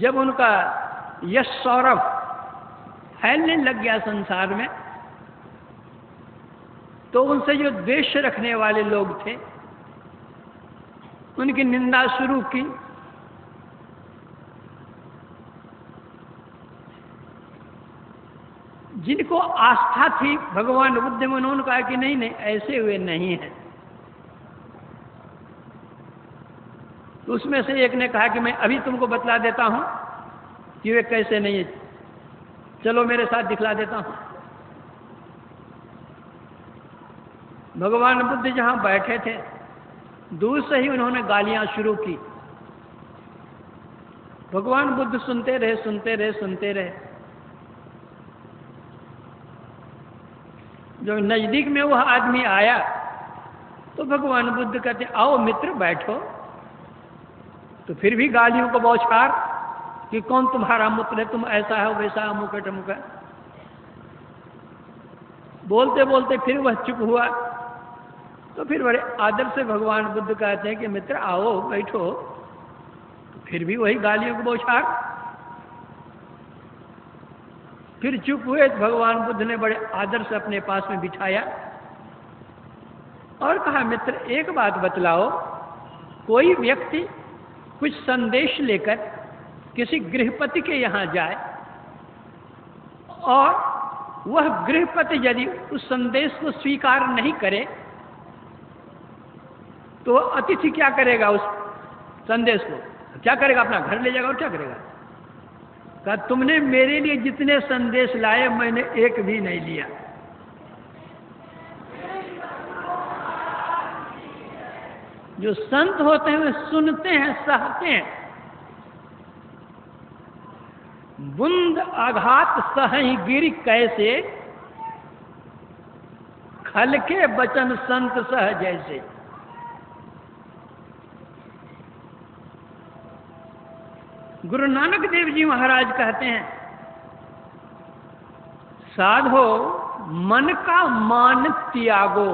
जब उनका यश सौरभ फैलने लग गया संसार में, तो उनसे जो द्वेष रखने वाले लोग थे उनकी निंदा शुरू की। जिनको आस्था थी भगवान बुद्ध में, उन्होंने कहा कि नहीं नहीं, ऐसे हुए नहीं हैं। तो उसमें से एक ने कहा कि मैं अभी तुमको बतला देता हूं कि वे कैसे नहीं है, चलो मेरे साथ दिखला देता हूं। भगवान बुद्ध जहां बैठे थे, दूर से ही उन्होंने गालियां शुरू की। भगवान बुद्ध सुनते रहे, सुनते रहे, सुनते रहे। जब नजदीक में वह आदमी आया तो भगवान बुद्ध कहते, आओ मित्र बैठो। तो फिर भी गालियों को बौछार कि कौन तुम्हारा मित्र है, तुम ऐसा है वैसा है, अमुक है टमुक है। बोलते बोलते फिर वह चुप हुआ। तो फिर बड़े आदर से भगवान बुद्ध कहते हैं कि मित्र आओ बैठो। तो फिर भी वही गालियों को बौछार। फिर चुप हुए। तो भगवान बुद्ध ने बड़े आदर से अपने पास में बिठाया और कहा, मित्र एक बात बतलाओ, कोई व्यक्ति कुछ संदेश लेकर किसी गृहपति के यहां जाए और वह गृहपति यदि उस संदेश को स्वीकार नहीं करे तो अतिथि क्या करेगा? उस संदेश को क्या करेगा? अपना घर ले जाएगा और क्या करेगा? कहा, तुमने मेरे लिए जितने संदेश लाए मैंने एक भी नहीं लिया। जो संत होते हैं वे सुनते हैं, सहते हैं। बुंद आघात सहहि गिर कैसे, खल के बचन संत सह जैसे। गुरु नानक देव जी महाराज कहते हैं, साधो मन का मान त्यागो।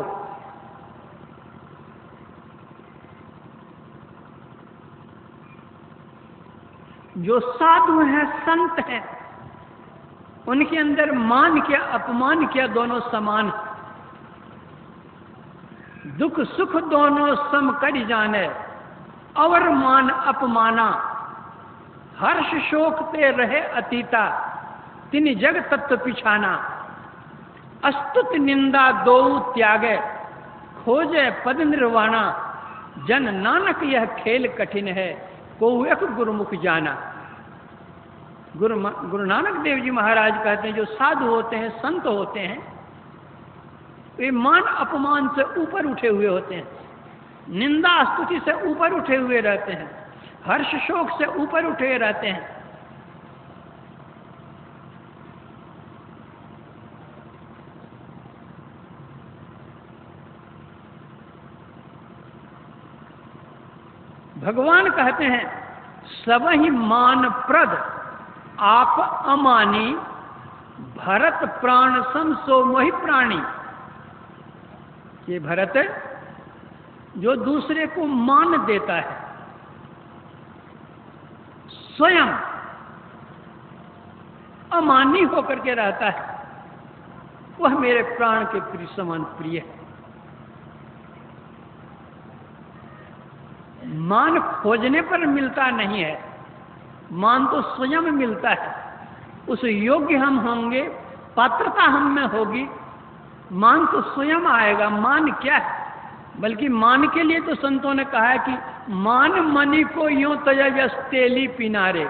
जो साधु हैं, संत हैं, उनके अंदर मान क्या अपमान क्या दोनों समान। दुख सुख दोनों सम कर जाने, और मान अपमाना। हर्ष शोक ते रहे अतीता, तिन जग तत्व पिछाना। अस्तुत निंदा दो त्यागे, खोजे पद निर्वाणा। जन नानक यह खेल कठिन है, को एक गुरुमुख जाना। गुरु नानक देव जी महाराज कहते हैं, जो साधु होते हैं, संत होते हैं, वे मान अपमान से ऊपर उठे हुए होते हैं, निंदा स्तुति से ऊपर उठे हुए रहते हैं, हर्ष शोक से ऊपर उठे रहते हैं। भगवान कहते हैं, सब ही मान प्रद आप अमानी, भरत प्राण सम सो मोहि प्राणी। ये भरत जो दूसरे को मान देता है, स्वयं अमानी होकर के रहता है, वह मेरे प्राण के प्रिय समान प्रिय है। मान खोजने पर मिलता नहीं है, मान तो स्वयं मिलता है। उस योग्य हम होंगे, पात्रता हम में होगी, मान तो स्वयं आएगा। मान क्या है? बल्कि मान के लिए तो संतों ने कहा है कि मान मणि को यूं तजस तेली पिनारे।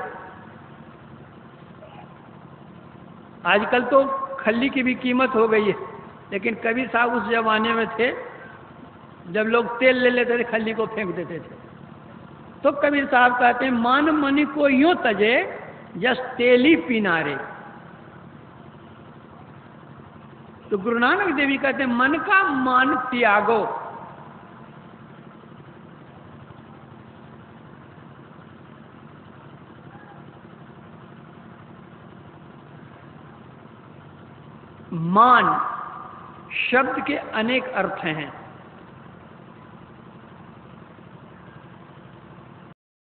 आजकल तो खल्ली की भी कीमत हो गई है, लेकिन कबीर साहब उस जमाने में थे जब लोग तेल ले लेते थे, खल्ली को फेंक देते थे। तो कबीर साहब कहते हैं, मान मणि को यूं तजे जस तेली पिनारे। तो गुरु नानक देव जी कहते हैं, मन का मान त्यागो। मान शब्द के अनेक अर्थ हैं।